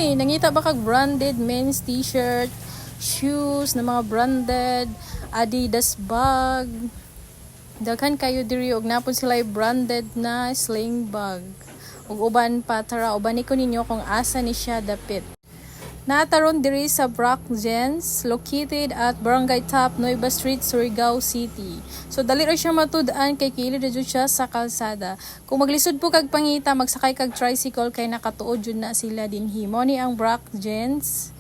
Huy, nangita ba kag branded men's t-shirt, shoes na mga branded, Adidas bag. Daghan kayo diri og napon sila branded na sling bag. Ug uban pa tara uban ko ninyo kung asa ni siya dapit. Naataron diri sa Brock Gens, located at Barangay Top, Nueva Street, Surigao City. So dali ra siya matud-an kay kilid ra jud siya sa kalsada. Kung maglisod po kag pangita, magsakay kag tricycle kay nakatuod jud na sila dinhi. Mo ni ang Brock Gens.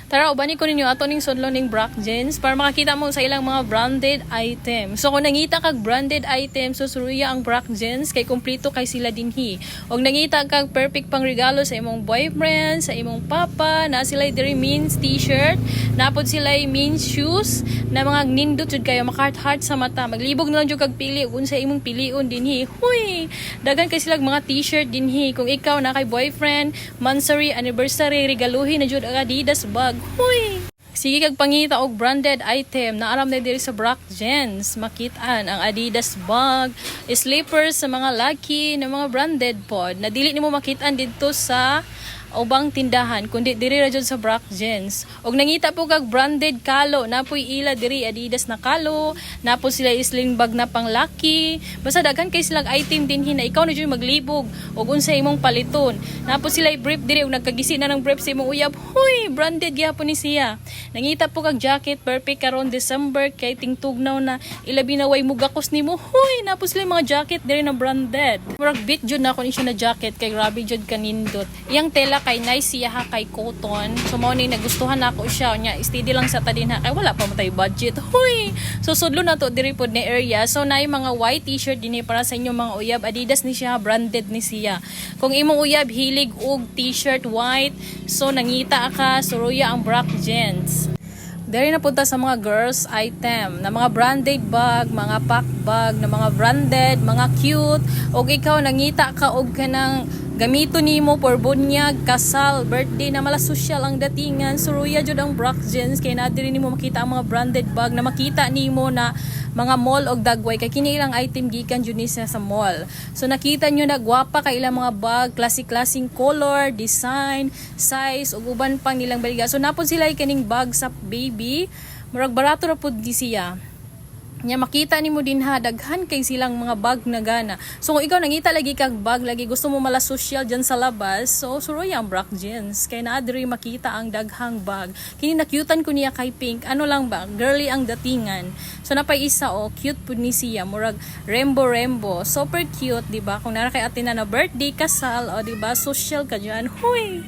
Tara, ubani ko ninyo ato ning sudlo ning Brock Gens para makakita mo sa ilang mga branded items. So kung nangita kag branded items, so suruya ang Brock Gens kay kumpleto kay sila dinhi. Og nangita kag perfect pang regalo sa imong boyfriend, sa imong papa, na sila diri men's t-shirt, napod sila men's shoes na mga nindot jud kayo makart-heart sa mata. Maglibog na lang jud kag pili ug unsa imong pilion dinhi. Huy, daghan kay sila mga t-shirt dinhi. Kung ikaw na kay boyfriend, monthsary, anniversary, regaluhin na jud ang Adidas bag. Huy! Sige kag pangita og branded item na aram na diri sa Brock Gens. Makitaan ang Adidas bag, slippers sa mga laki na mga branded pod. Na dili nimo makitaan didto sa ubang tindahan kundi diri ra jud sa Brock Gens. Og nangita po kag branded kalo, napoy ila diri Adidas na kalo, napo sila sling bag na panglaki. Basta daghan kay silang item dinhi na ikaw na jud maglibog og unsa imong paliton. Napo sila brief diri og nagkagisi na ng brief sa imong uyab. Huy, branded gyapon ni siya. Nangita po kag jacket perfect karon December kay tingtugnaw na ilabi na way mugakos nimo. Huy, napo sila mga jacket diri na branded. Murag bit jud na ako ni siya na jacket kay grabe jud kanindot. Iyang tela kay nice siya ha kay cotton. So mo ni nagustuhan nako siya nya steady lang sa tadin ha kay wala pa mo tay budget. Huy. So sudlo na to diri pod ni area. So naay mga white t-shirt dinhi para sa inyong mga uyab. Adidas ni siya, branded ni siya. Kung imong uyab hilig og t-shirt white, so nangita ka suruya ang Brock Gens. Dari na punta sa mga girls item na mga branded bag, mga pack bag, na mga branded, mga cute. Og ikaw nangita ka og kanang gamito nimo for bunyag, kasal, birthday na mala social ang datingan. Suruya jud ang Brock Gens kay na diri nimo makita ang mga branded bag na makita nimo na mga mall og dagway kay kini ilang item gikan jud ni sa mall. So nakita nyo na gwapa kay ilang mga bag, classic-classing color, design, size ug uban pang nilang baliga. So napon sila kaning bag sa baby, murag barato ra pud di siya. Nya makita nimo din ha daghan kay silang mga bag na gana. So kung ikaw nangita lagi kag bag lagi gusto mo mala social diyan sa labas, so suroy ang Brock Gens kay naa diri makita ang daghang bag. Kini nakyutan ko niya kay pink, ano lang ba, girly ang datingan. So napay isa cute pud ni siya, murag rainbow, super cute, di ba? Kung nara kay atin na birthday, kasal, o di ba, social ka diyan. Huy.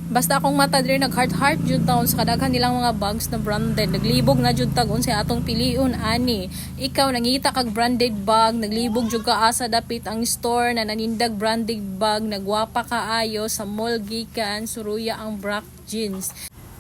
Basta akong mata diri nag-heart jud taon sa kadaghan nilang mga bags na branded. Naglibog na jud tag unsay atong piliun ani. Ikaw nangita kag branded bag, naglibog jud ka asa dapit ang store na nanindag branded bag, nagwapa kaayo sa mall gikan suruya ang Brock Gens.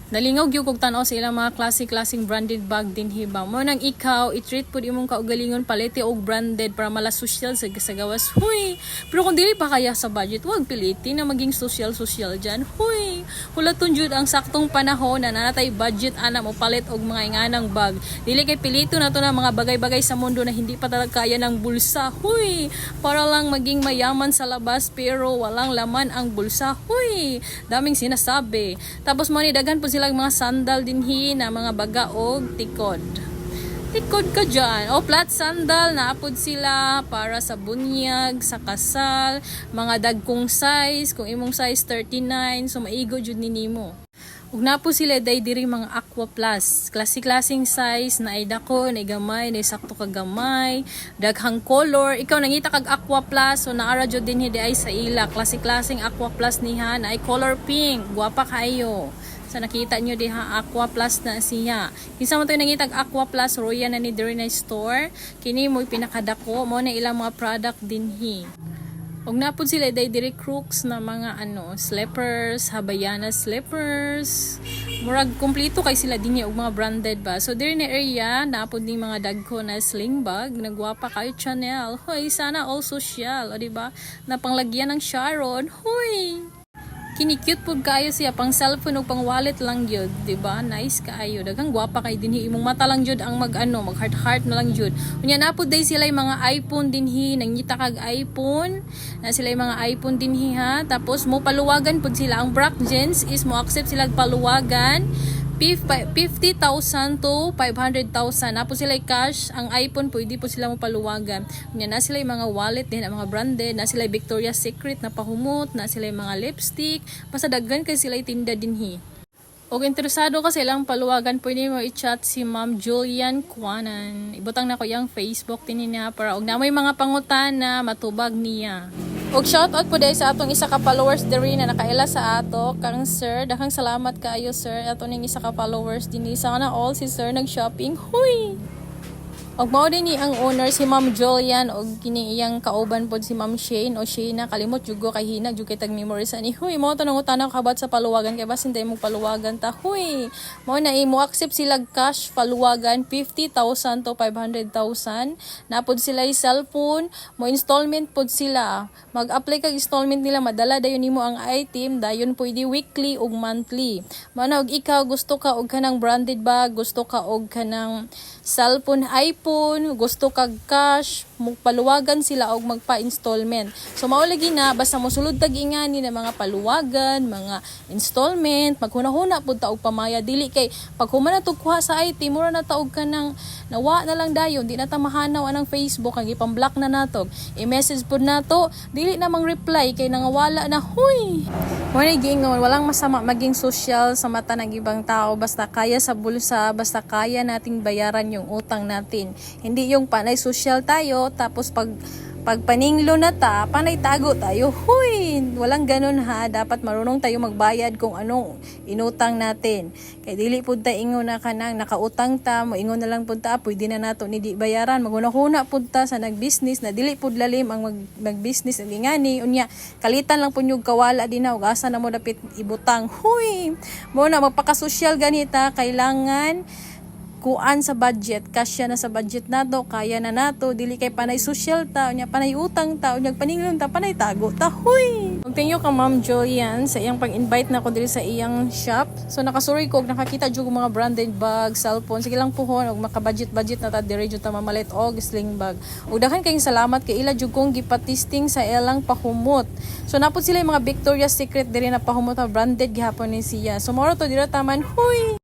Nalingaw gyud kog tan-aw sa ilang mga classic-classing branded bag din hiba. Mo nang ikaw i-treat pud imong kaugalingon palete og branded para mala social sa gawas. Huy. Pero kung dili pa kaya sa budget, wag piliti na maging social diyan. Huy. Hulaton jud ang saktong panahon na nanatay budget ana mo palit og mga inganang bag. Dili kay pilito na to na mga bagay-bagay sa mundo na hindi pa talaga kaya ng bulsa. Huy. Para lang maging mayaman sa labas pero walang laman ang bulsa. Huy. Daming sinasabi. Tapos mo ni daghan po silang mga sandal dinhi na mga baga og tikod. Tikod ka dyan. O flat sandal na apod sila para sa bunyag, sa kasal, mga dagkong size, kung imong size 39, so maigo jud ni nimo. Ug napo sila day diri mga Aqua Plus, classic-classing size na ay dako, na gamay, na sakto ka gamay, daghang color. Ikaw nangita kag Aqua Plus, so naara jud dinhi di ay sa ila, classic-classing Aqua Plus niha na ay color pink, guwapa kayo. So nakita nyo diha Aqua Plus na siya. Kinsa man to nangitag Aqua Plus, roya na ni diri na store. Kini mo pinakadako mo na ilang mga product dinhi. Og napod sila day diri Crooks na mga slippers, Havaianas slippers. Murag kompleto kay sila dinhi og mga branded ba. So diri na area napod ni mga dagko na sling bag, nagwapa kay Chanel. Hoy, sana all social, o di ba? Na panglagyan ng Sharon. Hoy. Kini-cute pud kaayo siya, pang cellphone ug pang wallet lang jud, di ba? Nice kaayo. Daghang gwapa kay dinhi, imong mata lang jud ang mag heart na lang jud. Unya na pud day sila mga iPhone dinhi, nangita kag iPhone. Na sila mga iPhone dinhi ha. Tapos mo paluwagan pud sila, ang Brock Gens is mo accept sila paluwagan. 50,000 to 500,000. Napo sila cash, ang iPhone pwede po sila mo paluwagan. Unya na sila mga wallet din, mga branded, na sila Victoria's Secret na pahumot, na sila mga lipstick, basta daghan kay sila tinda dinhi. Og interesado ka silang paluwagan, pwede mo i-chat si Ma'am Julian Kuanan. Ibutang na ko yung Facebook din niya para og na may mga pangutana matubag niya. Og shoutout po dahil sa atong isa ka followers diri na nakaila sa ato, kang sir, daghang salamat kaayo sir, ato ning isa ka followers dinhi. Sana all si sir nag-shopping. Huy! Og mao din ni ang owner si Ma'am Julian og kini iyang kauban pod si Ma'am Shane o Shayna, kalimot jugo kay hina jud kay tag memory sa ni. Huy, mao tanong utana kabat sa paluwagan kay basin tay mo paluwagan ta. Huy, mao na imo accept sila cash paluwagan 50,000 to 500,000. Napod sila cellphone, mo installment pod sila. Mag-apply kag installment nila, madala dayon nimo ang item, dayon pwede weekly ug monthly. Mao na og ikaw gusto ka og kanang branded bag, gusto ka og kanang cellphone, iPhone, gusto kag cash, paluwagan sila og magpa-installment. So mao lagi na basta mosulod tag ingani na mga paluwagan, mga installment, maghuna-huna pud ta og pamaya, dili kay pag humana to kuha sa IT, mura na ta og kanang nawa na lang dayon, di na ta mahanaw anang Facebook, kag ipang-block na nato. I-message pud nato, dili na mang reply kay nangawala na. Huy. Mo ni giingon, walang masama maging social sa mata ng ibang tao, basta kaya sa bulsa, basta kaya nating bayaran yung utang natin. Hindi yung panay social tayo, tapos pag paninglo na ta, panay tago tayo. Huy! Walang ganun ha. Dapat marunong tayo magbayad kung anong inutang natin. Kaya dili pud ta ingon na kanang nakautang ta, moingon na lang pud ta, pwede na nato ni di bayaran. Maghuna-huna pud ta sa nagbusiness na dili pud lalim ang magbusiness ang ingani. Unya, kalitan lang pud yung kawala din na ug asa na mo dapit ibutang. Huy! Mo na magpaka-social ganita, kailangan kuan sa budget, kasya na sa budget nato, kaya na nato, dili kay panay social ta, unya panay utang ta, unya paningilon ta, panay tago ta. Huy! Thank you ka Ma'am Julian sa iyang pag-invite na ko diri sa iyang shop. So nakasuri ko og nakakita jud mga branded bag, cellphone, sige lang puhon og maka-budget na ta diri jud ta mamalit og sling bag. Ug daghan kayong salamat kay ila jud kong gipatisting sa ilang pahumot. So napud sila yung mga Victoria's Secret diri na pahumot, branded gihapon ni siya. So moro to dira taman. Huy!